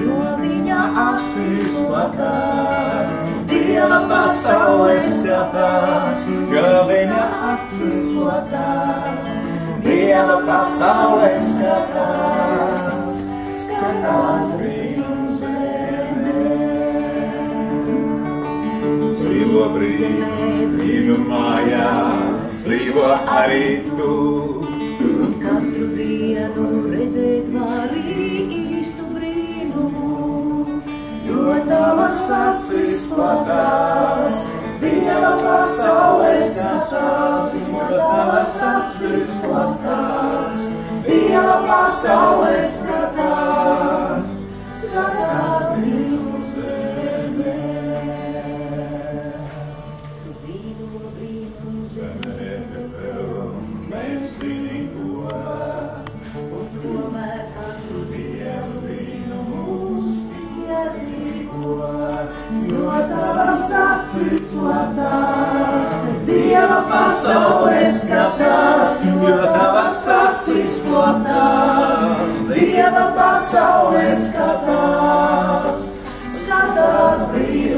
jo viņa acis platās, Dieva pasaules skatās, jo viņa acis platās, Dieva pasaules skatās, skatās brīnum zemē. Dzīvo brīnum mājā, dzīvo arī tu. Un katru dienu redzēt vari īstu brīnumu, jo tavas acis platās, Dieva pasaules skatās, jo tavas acis platās, Dieva pasaules skatās, skatās brīnum zemē. Tu dzīvo brīnum zemē, mēs zinām to, un tomēr katru dienu brīnumus piedzīvo, jo tavas acis platās, Dieva pasaules skatās, jo tavas acis platās, Dieva pasaules skatās, skatās brīnumus.